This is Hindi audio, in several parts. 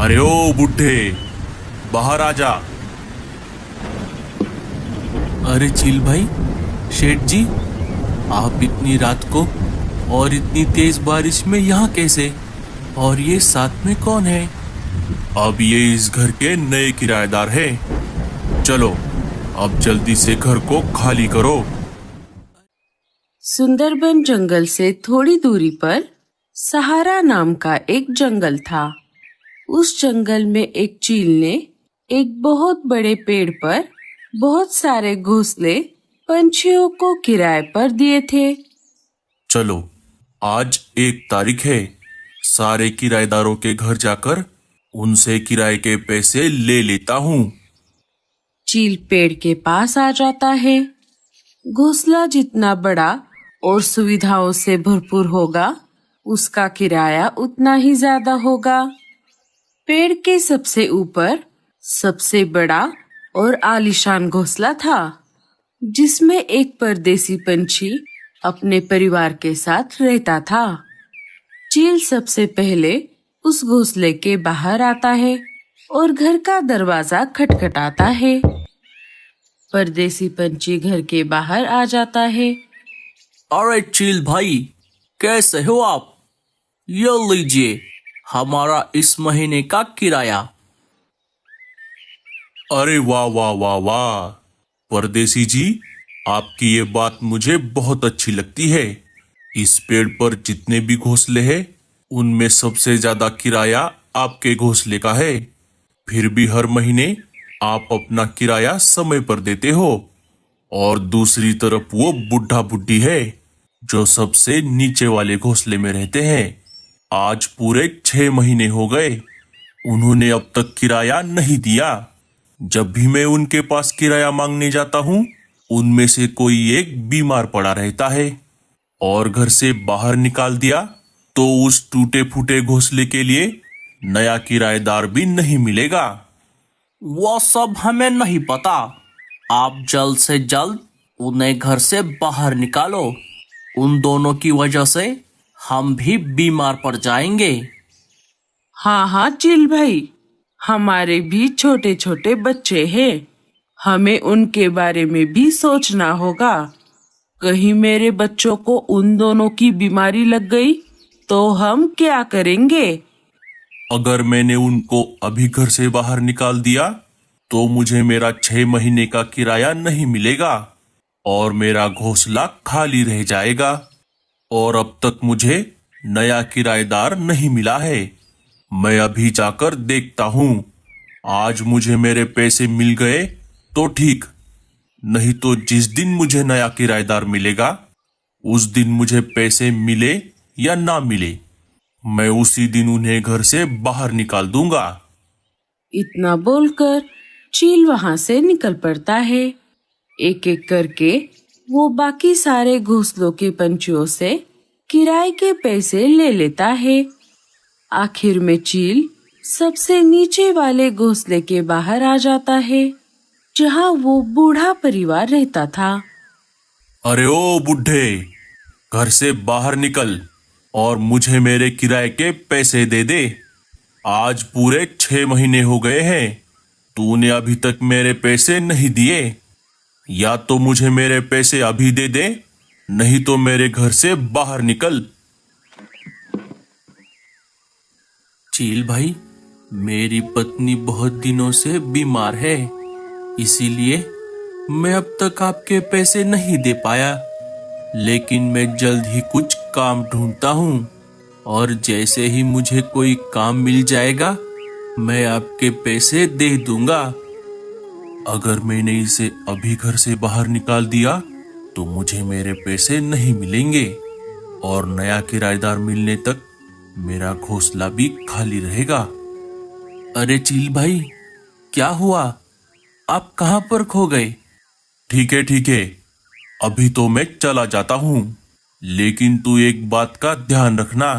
अरे ओ बुड्ढे, बाहर आ जा। अरे चील भाई, शेठ जी, आप इतनी रात को और इतनी तेज बारिश में यहाँ कैसे? और ये साथ में कौन है? अब ये इस घर के नए किराएदार हैं। चलो अब जल्दी से घर को खाली करो। सुंदरबन जंगल से थोड़ी दूरी पर सहारा नाम का एक जंगल था। उस जंगल में एक चील ने एक बहुत बड़े पेड़ पर बहुत सारे घोंसले पंछियों को किराए पर दिए थे। चलो आज 1 तारीख है, सारे किराएदारों के घर जाकर उनसे किराए के पैसे ले लेता हूँ। चील पेड़ के पास आ जाता है। घोंसला जितना बड़ा और सुविधाओं से भरपूर होगा, उसका किराया उतना ही ज्यादा होगा। पेड़ के सबसे ऊपर सबसे बड़ा और आलीशान घोंसला था, जिसमें एक परदेसी पंछी अपने परिवार के साथ रहता था। चील सबसे पहले उस घोंसले के बाहर आता है और घर का दरवाजा खटखटाता है। परदेसी पंछी घर के बाहर आ जाता है। अरे चील भाई, कैसे हो आप? ये लीजिए हमारा इस महीने का किराया। अरे वाह वाह वाह वाह, परदेसी जी, आपकी ये बात मुझे बहुत अच्छी लगती है। इस पेड़ पर जितने भी घोंसले हैं, उनमें सबसे ज्यादा किराया आपके घोंसले का है। फिर भी हर महीने आप अपना किराया समय पर देते हो। और दूसरी तरफ वो बुढ़ा बुड्ढी है जो सबसे नीचे वाले घोंसले में रहते हैं। आज पूरे 6 महीने हो गए, उन्होंने अब तक किराया नहीं दिया। जब भी मैं उनके पास किराया मांगने जाता हूँ, उनमें से कोई एक बीमार पड़ा रहता है और घर से बाहर निकाल दिया तो उस टूटे फूटे घोंसले के लिए नया किराएदार भी नहीं मिलेगा। वो सब हमें नहीं पता। आप जल्द से जल्द उन्हें घर से बाहर निकालो। उन दोनों की वजह से हम भी बीमार पड़ जाएंगे। हाँ हाँ चील भाई, हमारे भी छोटे छोटे बच्चे हैं, हमें उनके बारे में भी सोचना होगा। कहीं मेरे बच्चों को उन दोनों की बीमारी लग गई तो हम क्या करेंगे? अगर मैंने उनको अभी घर से बाहर निकाल दिया तो मुझे मेरा 6 महीने का किराया नहीं मिलेगा और मेरा घोंसला खाली रह जाएगा। और अब तक मुझे नया किराएदार नहीं मिला है। मैं अभी जाकर देखता हूँ। आज मुझे मेरे पैसे मिल गए तो ठीक, नहीं तो जिस दिन मुझे नया किराएदार मिलेगा, उस दिन मुझे पैसे मिले या ना मिले, मैं उसी दिन उन्हें घर से बाहर निकाल दूंगा। इतना बोलकर चील वहां से निकल पड़ता है। एक एक करके वो बाकी सारे घोंसलों के पंछियों से किराए के पैसे ले लेता है। आखिर में चील सबसे नीचे वाले घोंसले के बाहर आ जाता है, जहाँ वो बूढ़ा परिवार रहता था। अरे ओ बुड्ढे, घर से बाहर निकल और मुझे मेरे किराए के पैसे दे दे। आज पूरे 6 महीने हो गए हैं, तूने अभी तक मेरे पैसे नहीं दिए। या तो मुझे मेरे पैसे अभी दे दे, नहीं तो मेरे घर से बाहर निकल। चील भाई, मेरी पत्नी बहुत दिनों से बीमार है, इसीलिए मैं अब तक आपके पैसे नहीं दे पाया। लेकिन मैं जल्द ही कुछ काम ढूंढता हूँ और जैसे ही मुझे कोई काम मिल जाएगा, मैं आपके पैसे दे दूंगा। अगर मैंने इसे अभी घर से बाहर निकाल दिया तो मुझे मेरे पैसे नहीं मिलेंगे और नया किराएदार मिलने तक मेरा घोंसला भी खाली रहेगा। अरे चील भाई, क्या हुआ? आप कहाँ पर खो गए? ठीक है, अभी तो मैं चला जाता हूँ, लेकिन तू एक बात का ध्यान रखना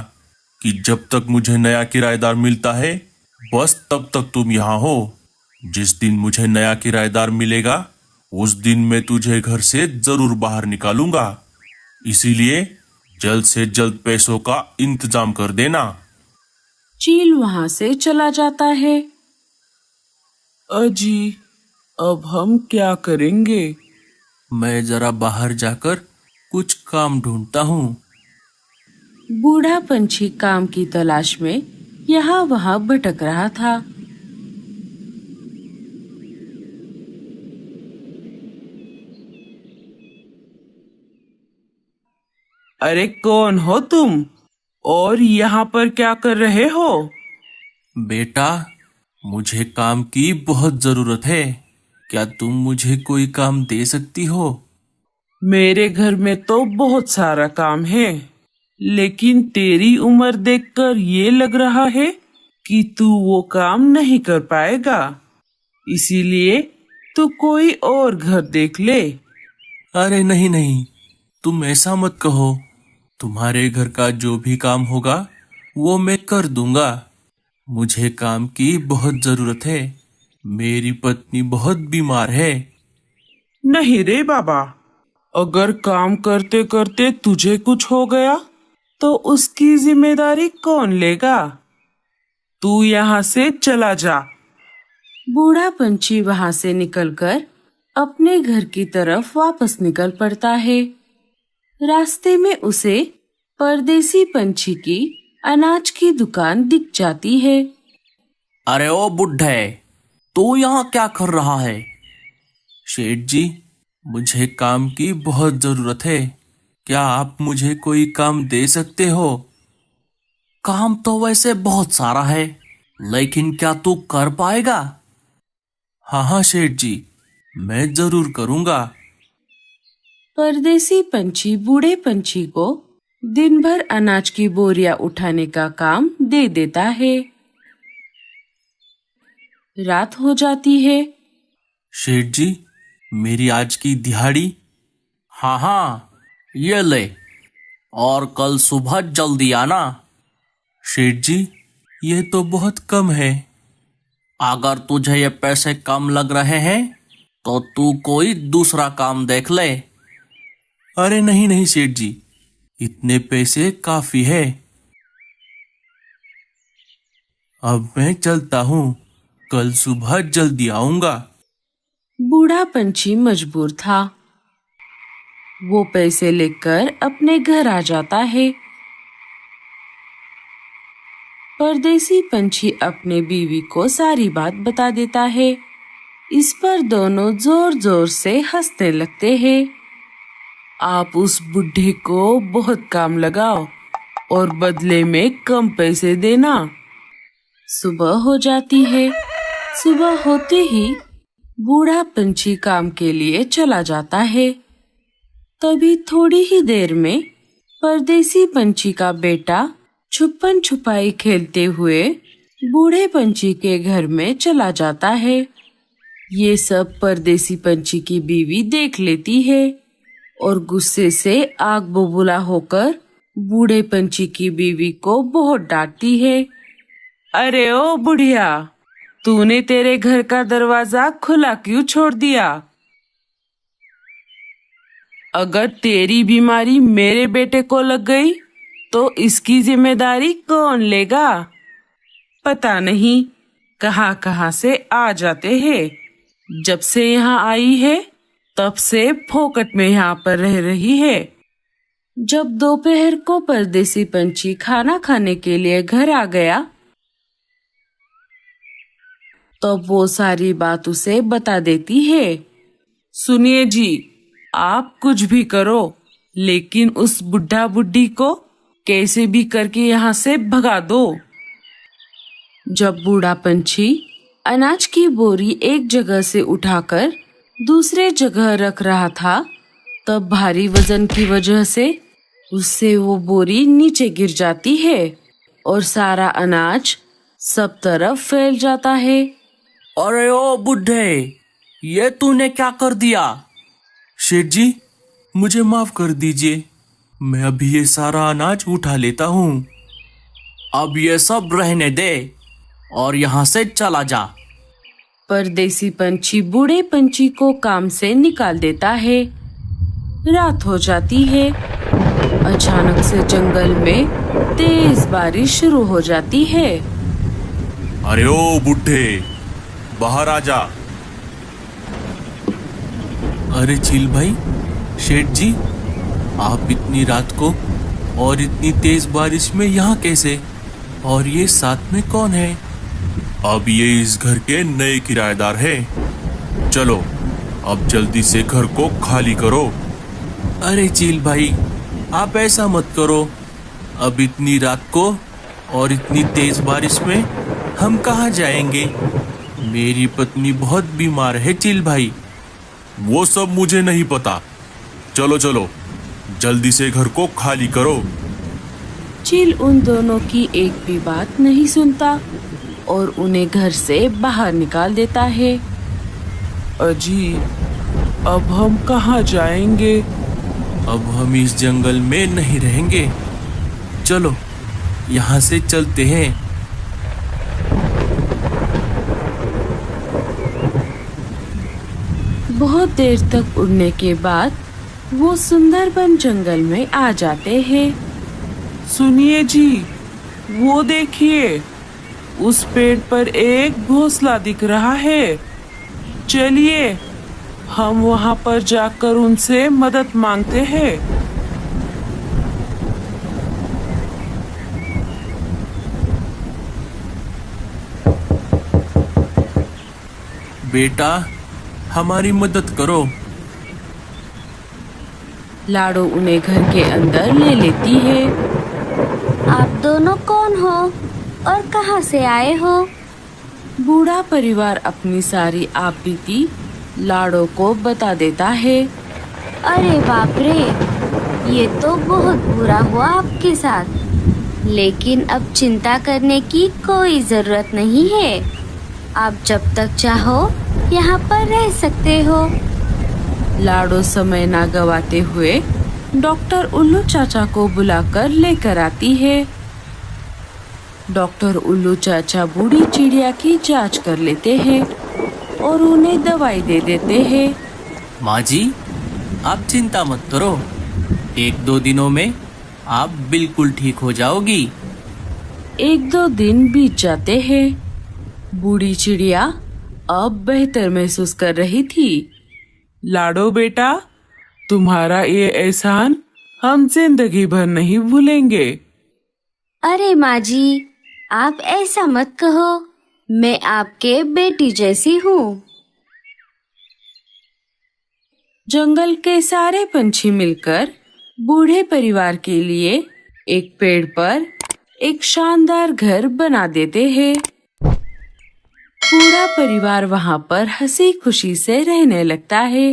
कि जब तक मुझे नया किराएदार मिलता है, बस तब तक तुम यहाँ हो। जिस दिन मुझे नया किराएदार मिलेगा, उस दिन मैं तुझे घर से जरूर बाहर निकालूंगा। इसीलिए जल्द से जल्द पैसों का इंतजाम कर देना। चील वहां से चला जाता है। अजी, अब हम क्या करेंगे? मैं जरा बाहर जाकर कुछ काम ढूंढता हूँ। बूढ़ा पंछी काम की तलाश में यहाँ वहाँ भटक रहा था। अरे कौन हो तुम और यहाँ पर क्या कर रहे हो? बेटा, मुझे काम की बहुत जरूरत है। क्या तुम मुझे कोई काम दे सकती हो? मेरे घर में तो बहुत सारा काम है, लेकिन तेरी उम्र देखकर ये लग रहा है कि तू वो काम नहीं कर पाएगा। इसीलिए तू कोई और घर देख ले। अरे नहीं नहीं, तुम ऐसा मत कहो। तुम्हारे घर का जो भी काम होगा वो मैं कर दूंगा। मुझे काम की बहुत जरूरत है। मेरी पत्नी बहुत बीमार है। नहीं रे बाबा, अगर काम करते करते तुझे कुछ हो गया तो उसकी जिम्मेदारी कौन लेगा? तू यहाँ से चला जा। बूढ़ा पंछी वहां से निकलकर अपने घर की तरफ वापस निकल पड़ता है। रास्ते में उसे परदेसी पंछी की अनाज की दुकान दिख जाती है। अरे ओ बुड्ढे, तू यहाँ क्या कर रहा है? शेठ जी, मुझे काम की बहुत जरूरत है। क्या आप मुझे कोई काम दे सकते हो? काम तो वैसे बहुत सारा है, लेकिन क्या तू कर पाएगा? हाँ हाँ शेठ जी, मैं जरूर करूँगा। परदेसी पंछी बूढ़े पंछी को दिन भर अनाज की बोरियां उठाने का काम दे देता है। रात हो जाती है। शेठ जी, मेरी आज की दिहाड़ी? हाँ हाँ, ये ले, और कल सुबह जल्दी आना। शेठ जी, ये तो बहुत कम है। अगर तुझे ये पैसे कम लग रहे हैं तो तू कोई दूसरा काम देख ले। अरे नहीं नहीं शेठ जी, इतने पैसे काफी है। अब मैं चलता हूँ, कल सुबह जल्दी आऊंगा। बूढ़ा पंछी मजबूर था। वो पैसे लेकर अपने घर आ जाता है। परदेसी पंछी अपने बीवी को सारी बात बता देता है। इस पर दोनों जोर जोर से हंसने लगते हैं। आप उस बुढ़े को बहुत काम लगाओ और बदले में कम पैसे देना। सुबह हो जाती है। सुबह होते ही बूढ़ा पंछी काम के लिए चला जाता है। तभी थोड़ी ही देर में परदेसी पंछी का बेटा छुपन छुपाई खेलते हुए बूढ़े पंछी के घर में चला जाता है। ये सब परदेसी पंछी की बीवी देख लेती है और गुस्से से आग बबूला होकर बूढ़े पंछी की बीवी को बहुत डांटती है। अरे ओ बुढ़िया, तूने तेरे घर का दरवाजा खुला क्यों छोड़ दिया? अगर तेरी बीमारी मेरे बेटे को लग गई तो इसकी जिम्मेदारी कौन लेगा? पता नहीं कहाँ कहाँ से आ जाते हैं। जब से यहाँ आई है तब से फोकट में यहाँ पर रह रही है। जब दोपहर को परदेसी पंछी खाना खाने के लिए घर आ गया तब वो सारी बात उसे बता देती है। सुनिए जी, आप कुछ भी करो, लेकिन उस बुढ़ा बुढ़ी को कैसे भी करके यहाँ से भगा दो। जब बूढ़ा पंछी अनाज की बोरी एक जगह से उठाकर दूसरे जगह रख रहा था तब भारी वजन की वजह से उससे वो बोरी नीचे गिर जाती है और सारा अनाज सब तरफ फैल जाता है। अरे ओ बुड्ढे, ये तूने क्या कर दिया? शेठ जी, मुझे माफ कर दीजिए। मैं अभी ये सारा अनाज उठा लेता हूँ। अब ये सब रहने दे और यहाँ से चला जा। परदेसी पंछी बूढ़े पंछी को काम से निकाल देता है। रात हो जाती है। अचानक से जंगल में तेज बारिश शुरू हो जाती है। अरे ओ बुड्ढे, बाहर आ जा। अरे चील भाई, शेठ जी, आप इतनी रात को और इतनी तेज बारिश में यहाँ कैसे? और ये साथ में कौन है? अब ये इस घर के नए किराएदार हैं। चलो अब जल्दी से घर को खाली करो। अरे चील भाई, आप ऐसा मत करो। अब इतनी रात को और इतनी तेज बारिश में हम कहाँ जाएंगे? मेरी पत्नी बहुत बीमार है चील भाई। वो सब मुझे नहीं पता। चलो चलो जल्दी से घर को खाली करो। चील उन दोनों की एक भी बात नहीं सुनता और उन्हें घर से बाहर निकाल देता है। अजी, अब हम कहाँ जाएंगे? अब हम इस जंगल में नहीं रहेंगे। चलो यहाँ से चलते हैं। बहुत देर तक उड़ने के बाद वो सुंदरबन जंगल में आ जाते हैं। सुनिए जी, वो देखिए, उस पेड़ पर एक घोंसला दिख रहा है। चलिए हम वहाँ पर जाकर उनसे मदद मांगते हैं। बेटा, हमारी मदद करो। लाडो उन्हें घर के अंदर ले लेती है। आप दोनों कौन हो और कहाँ से आए हो? बूढ़ा परिवार अपनी सारी आपबीती लाडो को बता देता है। अरे बाप रे, ये तो बहुत बुरा हुआ आपके साथ। लेकिन अब चिंता करने की कोई जरूरत नहीं है। आप जब तक चाहो यहाँ पर रह सकते हो। लाडो समय ना गवाते हुए डॉक्टर उल्लू चाचा को बुलाकर लेकर आती है। डॉक्टर उल्लू चाचा बूढ़ी चिड़िया की जांच कर लेते हैं और उन्हें दवाई दे देते हैं। माँ जी, आप चिंता मत करो। 1-2 दिनों में आप बिल्कुल ठीक हो जाओगी। 1-2 दिन बीत जाते हैं। बूढ़ी चिड़िया अब बेहतर महसूस कर रही थी। लाडो बेटा, तुम्हारा ये एहसान हम जिंदगी भर नहीं भूलेंगे। अरे माँ जी, आप ऐसा मत कहो। मैं आपके बेटी जैसी हूँ। जंगल के सारे पंछी मिलकर बूढ़े परिवार के लिए एक पेड़ पर एक शानदार घर बना देते हैं। पूरा परिवार वहाँ पर हंसी खुशी से रहने लगता है।